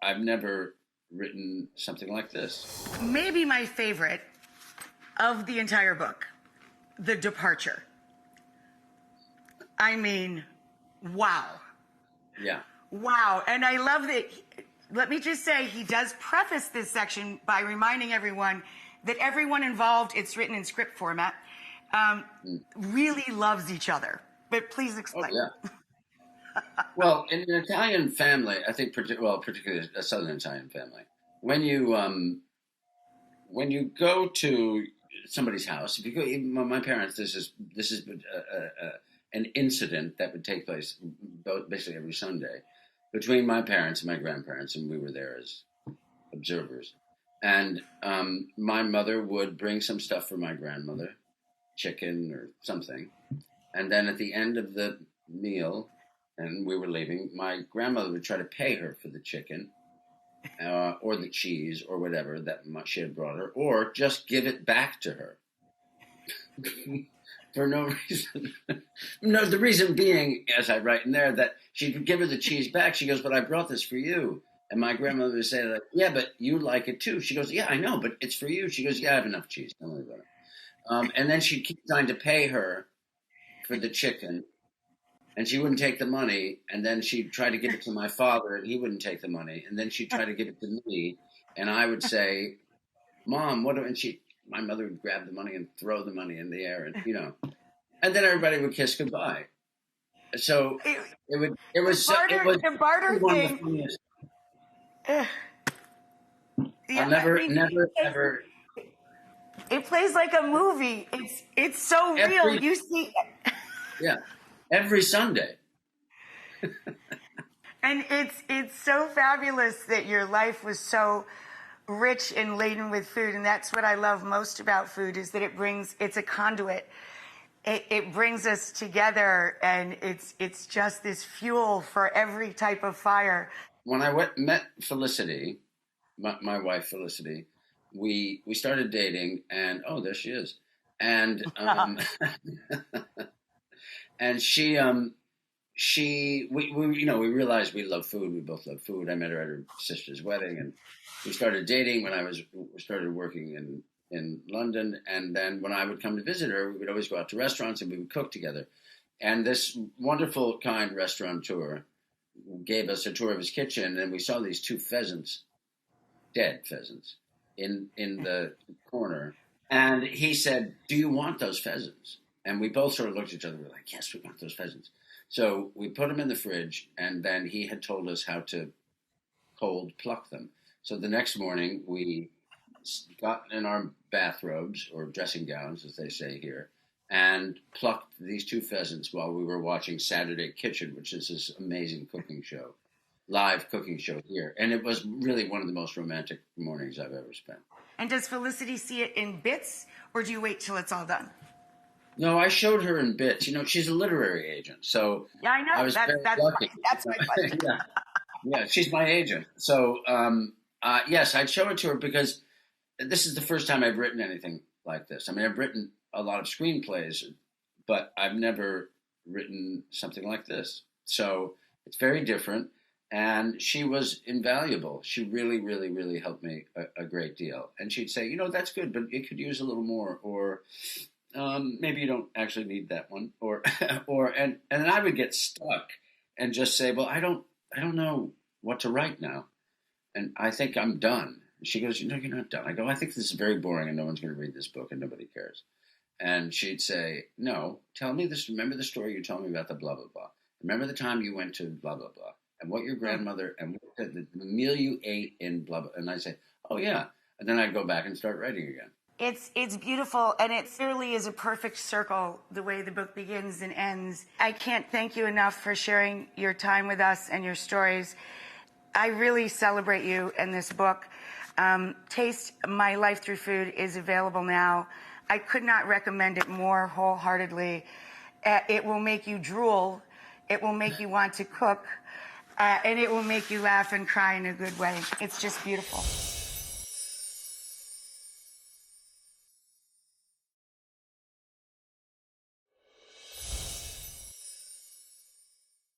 I've never written something like this. Maybe my favorite of the entire book, the departure. I mean, wow. Yeah. Wow. And I love that. Let me just say, he does preface this section by reminding everyone that everyone involved, it's written in script format, really loves each other. But please explain. Oh, yeah. Well, in an Italian family, I think, particularly a Southern Italian family, when you go to somebody's house, if you go, even my parents, this is an incident that would take place basically every Sunday between my parents and my grandparents, and we were there as observers. And my mother would bring some stuff for my grandmother, chicken or something, and then at the end of the meal, and we were leaving, my grandmother would try to pay her for the chicken or the cheese or whatever that she had brought her, or just give it back to her for no reason. No, the reason being, as I write in there, that she'd give her the cheese back. She goes, "But I brought this for you." And my grandmother would say, like, "Yeah, but you like it too." She goes, "Yeah, I know, but it's for you." She goes, "Yeah, I have enough cheese. Don't worry about it." And then she'd keep trying to pay her for the chicken, and she wouldn't take the money. And then she'd try to give it to my father, and he wouldn't take the money. And then she'd try to give it to me, and I would say, "Mom, what do?" And my mother would grab the money and throw the money in the air, and and then everybody would kiss goodbye. So it was the barter one of the thing. funniest. Yeah, I'll never, ever. It plays like a movie. It's so real. You see. Yeah, every Sunday. And it's so fabulous that your life was so rich and laden with food, and that's what I love most about food, is that it's a conduit. It brings us together, and it's just this fuel for every type of fire. When I met Felicity, my wife Felicity, we started dating, and oh, there she is, and and we realized we love food. We both love food. I met her at her sister's wedding, and we started dating when started working in London. And then when I would come to visit her, we would always go out to restaurants and we would cook together. And this wonderful, kind restaurateur gave us a tour of his kitchen, and we saw these two pheasants, dead pheasants, in the corner. And he said, "Do you want those pheasants?" And we both sort of looked at each other. We were like, "Yes, we want those pheasants." So we put them in the fridge, and then he had told us how to cold pluck them. So the next morning, we got in our bathrobes, or dressing gowns, as they say here, and plucked these two pheasants while we were watching Saturday Kitchen, which is this amazing cooking show, live cooking show here. And it was really one of the most romantic mornings I've ever spent. And does Felicity see it in bits, or do you wait till it's all done? No, I showed her in bits. She's a literary agent, so yeah, I know. I was very lucky. That's my question. yeah, she's my agent. So yes, I'd show it to her because this is the first time I've written anything like this. I mean, I've written a lot of screenplays, but I've never written something like this. So it's very different, and she was invaluable. She really, really, really helped me a great deal. And she'd say, "That's good, but it could use a little more," or maybe you don't actually need that one, and I would get stuck and just say, "Well, I don't know what to write now, and I think I'm done." And she goes, "You're not done." I go, "I think this is very boring, and no one's going to read this book, and nobody cares." And she'd say, "No, tell me this. Remember the story you told me about the blah blah blah. Remember the time you went to blah blah blah, and what your grandmother and what the meal you ate in blah blah." And I say, "Oh yeah," and then I'd go back and start writing again. It's beautiful, and it really is a perfect circle, the way the book begins and ends. I can't thank you enough for sharing your time with us and your stories. I really celebrate you in this book. Taste My Life Through Food is available now. I could not recommend it more wholeheartedly. It will make you drool. It will make you want to cook. And it will make you laugh and cry in a good way. It's just beautiful.